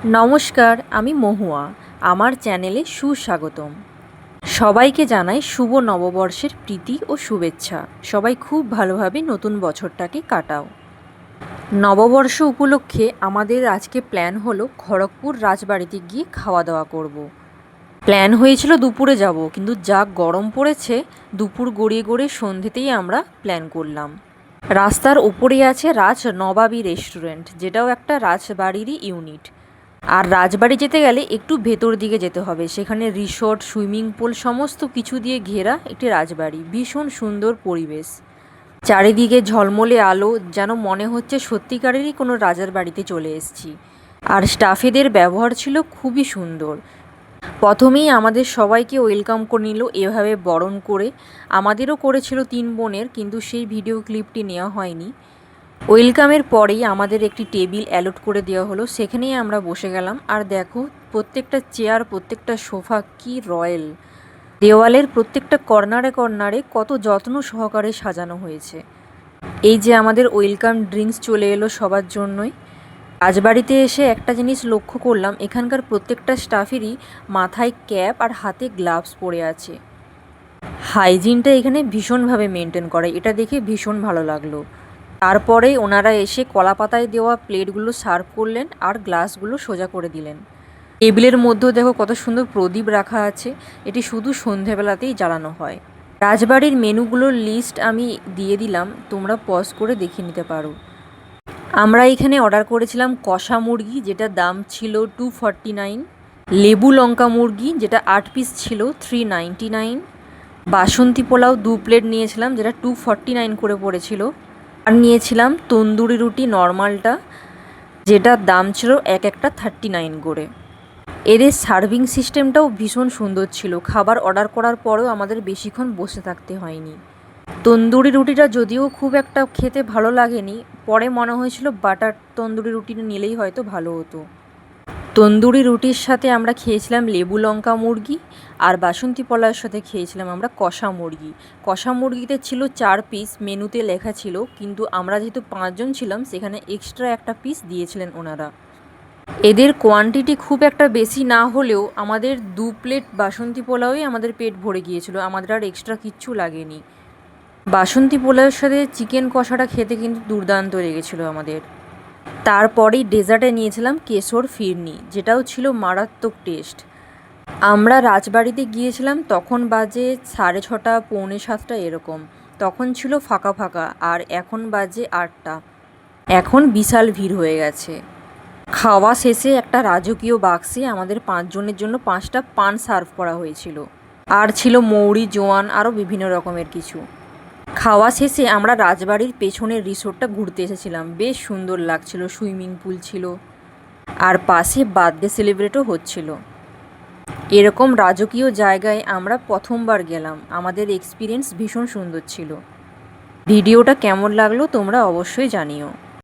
নমস্কার, আমি মহুয়া। আমার চ্যানেলে সুস্বাগতম। সবাইকে জানাই শুভ নববর্ষের প্রীতি ও শুভেচ্ছা। সবাই খুব ভালোভাবে নতুন বছরটাকে কাটাও। নববর্ষ উপলক্ষে আমাদের আজকে প্ল্যান হলো খড়গপুর রাজবাড়িতে গিয়ে খাওয়া দাওয়া করব। প্ল্যান হয়েছিল দুপুরে যাব, কিন্তু যা গরম পড়েছে দুপুর গড়িয়ে গড়িয়ে সন্ধ্যেতেই আমরা প্ল্যান করলাম। রাস্তার ওপরে আছে রাজ নবাবী রেস্টুরেন্ট, যেটাও একটা রাজবাড়িরই ইউনিট। আর রাজবাড়ি যেতে গেলে একটু ভেতর দিকে যেতে হবে, সেখানে রিসর্ট, সুইমিং পুল সমস্ত কিছু দিয়ে ঘেরা একটি রাজবাড়ি। ভীষণ সুন্দর পরিবেশ, চারিদিকে ঝলমলে আলো, যেন মনে হচ্ছে সত্যিকারেরই কোনো রাজার বাড়িতে চলে এসেছি। আর স্টাফেদের ব্যবহার ছিল খুবই সুন্দর। প্রথমেই আমাদের সবাইকে ওয়েলকাম করে নিল এভাবে বরণ করে। আমাদেরও করেছিল 3 বোনের, কিন্তু সেই ভিডিও ক্লিপটি নেওয়া হয়নি। ওয়েলকামের পরেই আমাদের একটি টেবিল অ্যালট করে দেওয়া হলো, সেখানেই আমরা বসে গেলাম। আর দেখো, প্রত্যেকটা চেয়ার, প্রত্যেকটা সোফা কি রয়্যাল। দেওয়ালের প্রত্যেকটা কর্নারে কর্নারে কত যত্ন সহকারে সাজানো হয়েছে। এই যে আমাদের ওয়েলকাম ড্রিঙ্কস চলে এলো সবার জন্যই। রাজবাড়িতে এসে একটা জিনিস লক্ষ্য করলাম, এখানকার প্রত্যেকটা স্টাফেরই মাথায় ক্যাপ আর হাতে গ্লাভস পরে আছে। হাইজিনটা এখানে ভীষণভাবে মেনটেন করে, এটা দেখে ভীষণ ভালো লাগলো। তারপরেই ওনারা এসে কলাপাতায় দেওয়া প্লেটগুলো সার্ভ করলেন আর গ্লাসগুলো সোজা করে দিলেন। টেবিলের মধ্যেও দেখো কত সুন্দর প্রদীপ রাখা আছে, এটি শুধু সন্ধেবেলাতেই জ্বালানো হয়। রাজবাড়ির মেনুগুলোর লিস্ট আমি দিয়ে দিলাম, তোমরা পজ করে দেখে নিতে পারো। আমরা এখানে অর্ডার করেছিলাম কষা মুরগি, যেটার দাম ছিল 249। লেবু লঙ্কা মুরগি, যেটা 8 পিস ছিল 399। বাসন্তী পোলাও 2 প্লেট নিয়েছিলাম, যেটা 249 করে পড়েছিল। আর নিয়েছিলাম তন্দুরি রুটি নর্মালটা, যেটার দাম ছিল এক একটা 39 করে। এদের সার্ভিং সিস্টেমটাও ভীষণ সুন্দর ছিল। খাবার অর্ডার করার পরেও আমাদের বেশিক্ষণ বসে থাকতে হয়নি। তন্দুরি রুটিটা যদিও খুব একটা খেতে ভালো লাগেনি, পরে মনে হয়েছিল বাটার তন্দুরি রুটিটা নিলেই হয়তো ভালো হতো। তন্দুরি রুটির সাথে আমরা খেয়েছিলাম লেবু লঙ্কা মুরগি, আর বাসন্তী পোলাওয়ের সাথে খেয়েছিলাম আমরা কষা মুরগি। কষা মুরগিতে ছিল 4 পিস, মেনুতে লেখা ছিল, কিন্তু আমরা যেহেতু 5 জন ছিলাম সেখানে এক্সট্রা একটা পিস দিয়েছিলেন ওনারা। এদের কোয়ান্টিটি খুব একটা বেশি না হলেও আমাদের 2 প্লেট বাসন্তী পোলাওই আমাদের পেট ভরে গিয়েছিল, আমাদের আর এক্সট্রা কিচ্ছু লাগেনি। বাসন্তী পোলাওয়ের সাথে চিকেন কষাটা খেতে কিন্তু দুর্দান্ত লেগেছিলো আমাদের। তারপরেই ডেজার্টে নিয়েছিলাম কেশর ফিরনি, যেটাও ছিল মারাত্মক টেস্ট। আমরা রাজবাড়িতে গিয়েছিলাম তখন বাজে 6:30, 6:45 এরকম। তখন ছিল ফাঁকা ফাঁকা, আর এখন বাজে 8টা। এখন বিশাল ভিড় হয়ে গেছে। খাওয়া শেষে একটা রাজকীয় বাক্সে আমাদের 5 জনের জন্য 5টা পান সার্ভ করা হয়েছিল, আর ছিল মৌরি, জোয়ান, আরও বিভিন্ন রকমের কিছু। খাওয়া শেষে আমরা রাজবাড়ির পেছনের রিসোর্টটা ঘুরতে এসেছিলাম, বেশ সুন্দর লাগছিল। সুইমিং পুল ছিল, আর পাশে বার্থডে সেলিব্রেটও হচ্ছিল। এরকম রাজকীয় জায়গায় আমরা প্রথমবার গেলাম, আমাদের এক্সপিরিয়েন্স ভীষণ সুন্দর ছিল। ভিডিওটা কেমন লাগলো তোমরা অবশ্যই জানিও।